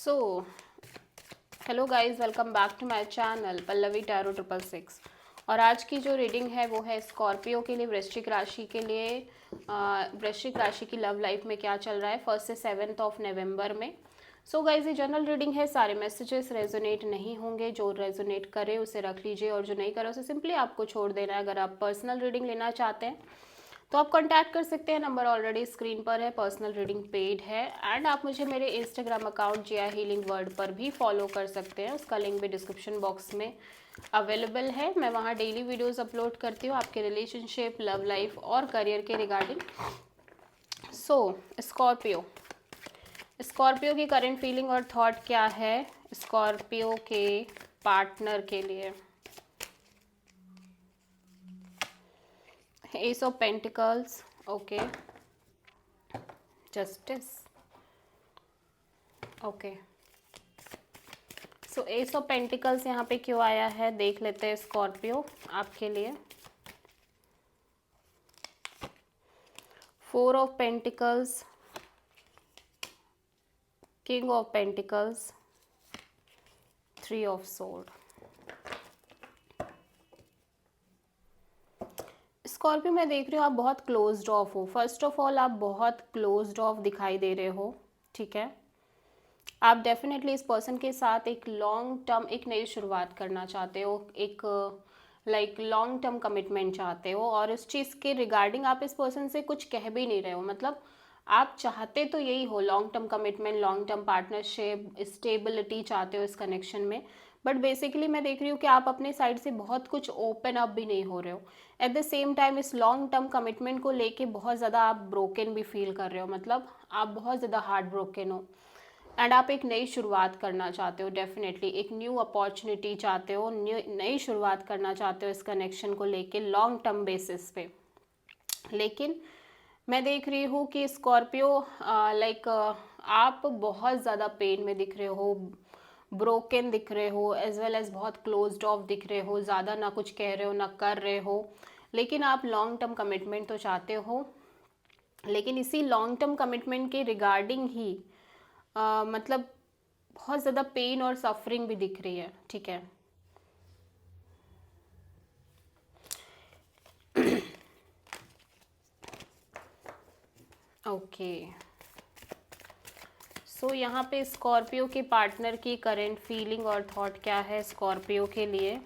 So hello guys, welcome back to my channel Pallavi tarot 666। और आज की जो रीडिंग है वो है स्कॉर्पियो के लिए, वृश्चिक राशि के लिए। वृश्चिक राशि की लव लाइफ में क्या चल रहा है 1 से 7 ऑफ नवंबर में। सो गाइस, ये जनरल रीडिंग है, सारे मैसेजेस रेजोनेट नहीं होंगे। जो रेजोनेट करे उसे रख लीजिए और जो नहीं करे उसे सिंपली आपको छोड़ देना है। अगर आप पर्सनल रीडिंग लेना चाहते हैं तो आप कांटेक्ट कर सकते हैं, नंबर ऑलरेडी स्क्रीन पर है। पर्सनल रीडिंग पेड है एंड आप मुझे मेरे इंस्टाग्राम अकाउंट जिया हीलिंग वर्ड पर भी फॉलो कर सकते हैं। उसका लिंक भी डिस्क्रिप्शन बॉक्स में अवेलेबल है। मैं वहाँ डेली वीडियोस अपलोड करती हूँ आपके रिलेशनशिप, लव लाइफ और करियर के रिगार्डिंग। सो स्कॉर्पियो स्कॉर्पियो की करंट फीलिंग और थॉट क्या है स्कॉर्पियो के पार्टनर के लिए। S of pentacles, okay, justice, okay. So S of pentacles यहाँ पे क्यों आया है देख लेते हैं स्कॉर्पियो आपके लिए। 4 of pentacles, king of pentacles, 3 of sword. Scorpio मैं देख रही हूँ आप बहुत क्लोज्ड ऑफ हो। फर्स्ट ऑफ ऑल आप बहुत क्लोज्ड ऑफ दिखाई दे रहे हो, ठीक है। आप डेफिनेटली इस पर्सन के साथ एक लॉन्ग टर्म, एक नई शुरुआत करना चाहते हो, एक लाइक लॉन्ग टर्म कमिटमेंट चाहते हो। और इस चीज़ के रिगार्डिंग आप इस पर्सन से कुछ कह भी नहीं रहे हो। मतलब आप चाहते तो यही हो, long term commitment, long term partnership, stability चाहते हो इस कनेक्शन में। बट बेसिकली मैं देख रही हूँ कि आप अपने साइड से बहुत कुछ ओपन अप भी नहीं हो रहे हो। एट द सेम टाइम इस लॉन्ग टर्म कमिटमेंट को लेके बहुत ज़्यादा आप ब्रोकन भी फील कर रहे हो। मतलब आप बहुत ज़्यादा हार्ट ब्रोकन हो एंड आप एक नई शुरुआत करना चाहते हो। डेफिनेटली एक न्यू अपॉर्चुनिटी चाहते हो, नई शुरुआत करना चाहते हो इस कनेक्शन को लेके लॉन्ग टर्म बेसिस पे। लेकिन मैं देख रही हूँ कि स्कॉर्पियो लाइक आप बहुत ज़्यादा पेन में दिख रहे हो, ब्रोकन दिख रहे हो, एज वेल एज बहुत क्लोज्ड ऑफ दिख रहे हो। ज़्यादा ना कुछ कह रहे हो ना कर रहे हो, लेकिन आप लॉन्ग टर्म कमिटमेंट तो चाहते हो। लेकिन इसी लॉन्ग टर्म कमिटमेंट के रिगार्डिंग ही मतलब बहुत ज़्यादा पेन और सफरिंग भी दिख रही है, ठीक है। ओके, सो यहाँ पे स्कॉर्पियो के पार्टनर की करंट फीलिंग और थॉट क्या है स्कॉर्पियो के लिए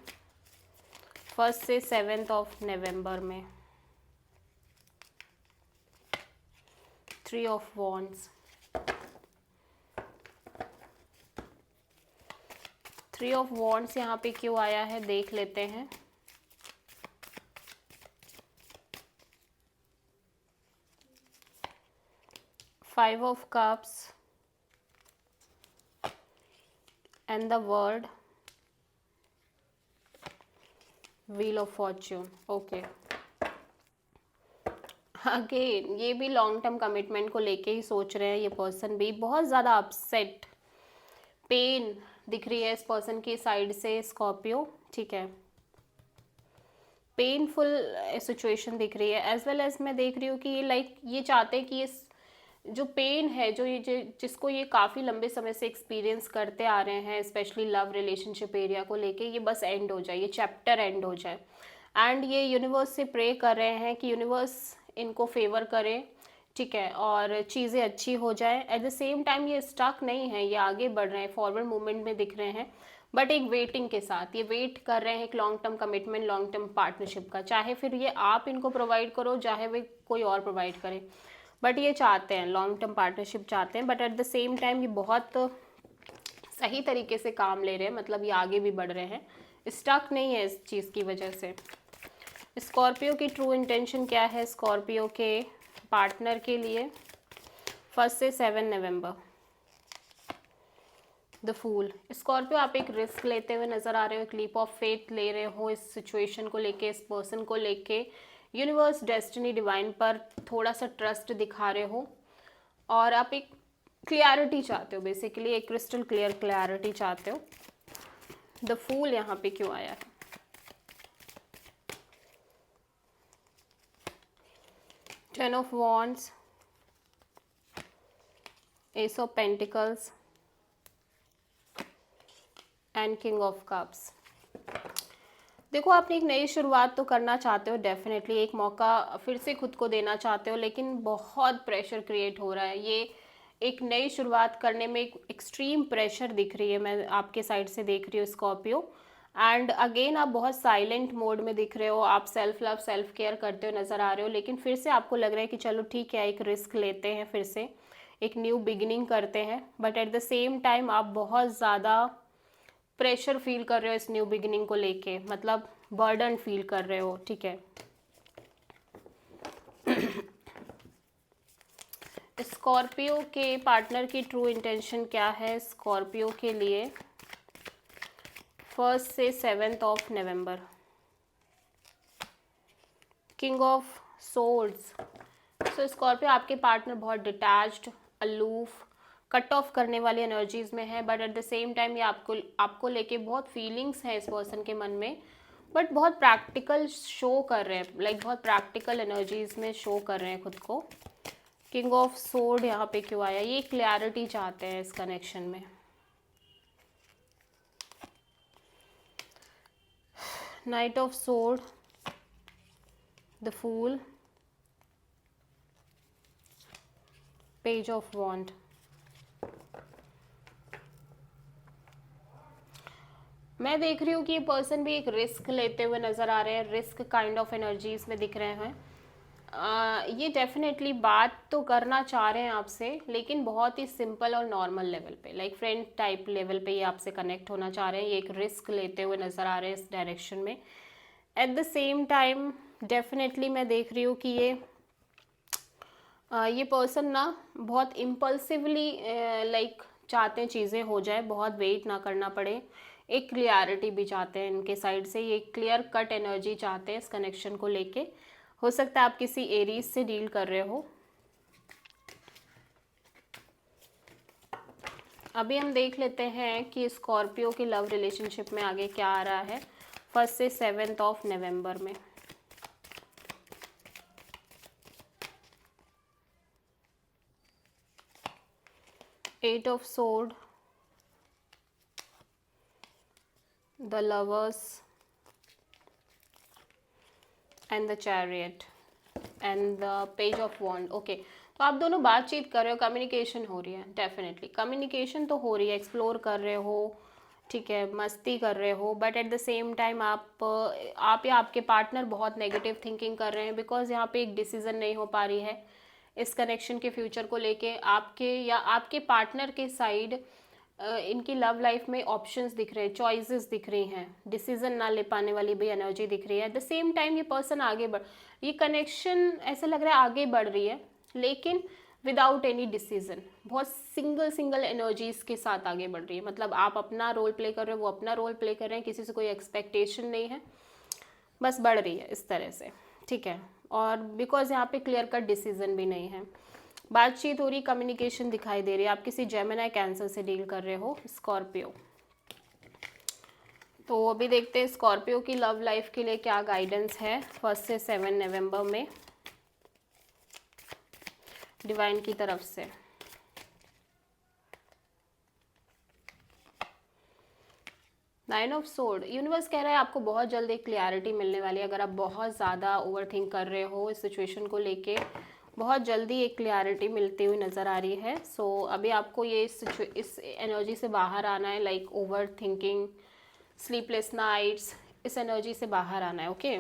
1 से 7 ऑफ नवंबर में। 3 ऑफ वॉन्ड्स, 3 ऑफ वॉन्ड्स यहाँ पे क्यों आया है देख लेते हैं। Five of cups and the word wheel of Fortune, okay. Again ये भी लॉन्ग टर्म कमिटमेंट को लेके ही सोच रहे हैं। ये पर्सन भी बहुत ज़्यादा अपसेट, पेन दिख रही है इस पर्सन की साइड से स्कॉर्पियो, ठीक है। पेनफुल सिचुएशन दिख रही है। एज वेल एज मैं देख रही हूँ कि ये लाइक ये चाहते हैं कि ये जो पेन है, जो जिसको ये काफ़ी लंबे समय से एक्सपीरियंस करते आ रहे हैं, स्पेशली लव रिलेशनशिप एरिया को लेके, ये बस एंड हो जाए, ये चैप्टर एंड हो जाए। एंड ये यूनिवर्स से प्रे कर रहे हैं कि यूनिवर्स इनको फेवर करे, ठीक है, और चीज़ें अच्छी हो जाए। एट द सेम टाइम ये स्टक नहीं है, ये आगे बढ़ रहे हैं, फॉरवर्ड मूवमेंट में दिख रहे हैं। बट एक वेटिंग के साथ ये वेट कर रहे हैं एक long term commitment, long term partnership का। चाहे फिर ये आप इनको प्रोवाइड करो, चाहे वे कोई और प्रोवाइड करे, बट ये चाहते हैं लॉन्ग टर्म पार्टनरशिप चाहते हैं। But at the same time ये बहुत सही तरीके से काम ले रहे हैं, मतलब ये आगे भी बढ़ रहे हैं, स्टक नहीं है इस चीज़ की वजह से। स्कॉर्पियो की ट्रू इंटेंशन क्या है स्कॉर्पियो के पार्टनर के लिए 1 से 7 नवंबर। द फूल, स्कॉर्पियो आप एक रिस्क लेते हुए नजर आ रहे हो, एक लीप ऑफ फेथ ले रहे हो इस सिचुएशन को लेके, इस पर्सन को लेके। यूनिवर्स, डेस्टिनी, डिवाइन पर थोड़ा सा ट्रस्ट दिखा रहे हो और आप एक क्लियरिटी चाहते हो, बेसिकली एक क्रिस्टल क्लियर क्लैरिटी चाहते हो। द फूल यहाँ पे क्यों आया है? Ten of wands, S of pentacles, and king of cups. देखो आपने एक नई शुरुआत तो करना चाहते हो, डेफिनेटली एक मौका फिर से खुद को देना चाहते हो, लेकिन बहुत प्रेशर क्रिएट हो रहा है। ये एक नई शुरुआत करने में एक एक्सट्रीम प्रेशर दिख रही है, मैं आपके साइड से देख रही हूँ स्कॉर्पियो। एंड अगेन आप बहुत साइलेंट मोड में दिख रहे हो, आप सेल्फ लव सेल्फ केयर करते हो नज़र आ रहे हो, लेकिन फिर से आपको लग रहा है कि चलो ठीक है एक रिस्क लेते हैं, फिर से एक न्यू बिगिनिंग करते हैं। But at the same time आप बहुत ज़्यादा प्रेशर फील कर रहे हो इस न्यू बिगिनिंग को लेके, मतलब बर्डन फील कर रहे हो, ठीक है। स्कॉर्पियो के पार्टनर की ट्रू इंटेंशन क्या है स्कॉर्पियो के लिए 1 से 7 नवंबर। King of swords. So Scorpio आपके पार्टनर बहुत डिटैच्ड, अलूफ, कट ऑफ करने वाली एनर्जीज में है, but at the same time ये आपको लेके बहुत फीलिंग्स हैं इस पर्सन के मन में, बट बहुत प्रैक्टिकल शो कर रहे हैं, लाइक बहुत प्रैक्टिकल एनर्जीज में शो कर रहे हैं खुद को। किंग ऑफ सोर्ड यहाँ पे क्यों आया? ये क्लैरिटी चाहते हैं इस कनेक्शन में। Knight of sword, the fool, page of wand. मैं देख रही हूँ कि ये पर्सन भी एक रिस्क लेते हुए नज़र आ रहे हैं, रिस्क काइंड ऑफ एनर्जीज में दिख रहे हैं। ये डेफिनेटली बात तो करना चाह रहे हैं आपसे, लेकिन बहुत ही सिंपल और नॉर्मल लेवल पे, लाइक फ्रेंड टाइप लेवल पे ये आपसे कनेक्ट होना चाह रहे हैं। ये एक रिस्क लेते हुए नज़र आ रहे हैं इस डायरेक्शन में। Eight the same time definitely मैं देख रही हूँ कि ये पर्सन ना बहुत इम्पल्सिवली लाइक चाहते हैं चीज़ें हो जाए, बहुत वेट ना करना पड़े। एक क्लियरिटी भी चाहते हैं इनके साइड से, ये क्लियर कट एनर्जी चाहते हैं इस कनेक्शन को लेके। हो सकता है आप किसी एरीज से डील कर रहे हो। अभी हम देख लेते हैं कि स्कॉर्पियो के लव रिलेशनशिप में आगे क्या आ रहा है 1 से 7 नवंबर में। Eight of sword, the lovers and the chariot and the page of wand. Okay, तो आप दोनों बातचीत कर रहे हो, कम्युनिकेशन हो रही है, डेफिनेटली कम्युनिकेशन तो हो रही है, एक्सप्लोर कर रहे हो, ठीक है, मस्ती कर रहे हो, but at the same time आप या आपके पार्टनर बहुत नेगेटिव थिंकिंग कर रहे हैं, बिकॉज यहाँ पे एक डिसीजन नहीं हो पा रही है इस कनेक्शन के फ्यूचर को लेके। आपके या आपके पार्टनर के साइड इनकी लव लाइफ में ऑप्शंस दिख रहे हैं, चॉइसेस दिख रही हैं, डिसीजन ना ले पाने वाली भी एनर्जी दिख रही है। एट द सेम टाइम ये पर्सन ये कनेक्शन ऐसा लग रहा है आगे बढ़ रही है, लेकिन विदाउट एनी डिसीजन, बहुत सिंगल एनर्जीज के साथ आगे बढ़ रही है। मतलब आप अपना रोल प्ले कर रहे हो, वो अपना रोल प्ले कर रहे हैं, किसी से कोई एक्सपेक्टेशन नहीं है, बस बढ़ रही है इस तरह से, ठीक है। और बिकॉज यहाँ पे क्लियर कट डिसीजन भी नहीं है, बातचीत हो रही, कम्युनिकेशन दिखाई दे रही है। आप किसी जेमिनी कैंसर से डील कर रहे हो स्कॉर्पियो। तो अभी देखते हैं स्कॉर्पियो की लव लाइफ के लिए क्या गाइडेंस है 1 से 7 नवंबर में डिवाइन की तरफ से। नाइन ऑफ सोर्ड, यूनिवर्स कह रहा है आपको बहुत जल्द एक क्लियरिटी मिलने वाली है। अगर आप बहुत ज़्यादा ओवरथिंक कर रहे हो इस सिचुएशन को लेके, बहुत जल्दी एक क्लियरिटी मिलती हुई नज़र आ रही है। सो अभी आपको ये इस एनर्जी से बाहर आना है, like over thinking, sleepless nights, इस एनर्जी से बाहर आना है। Okay,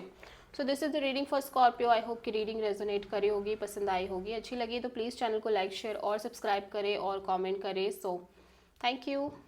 so this is the reading for Scorpio. I hope कि रीडिंग रेजोनेट करी होगी, पसंद आई होगी, अच्छी लगी तो प्लीज़ चैनल को लाइक शेयर और सब्सक्राइब करें और कमेंट करें। So thank you.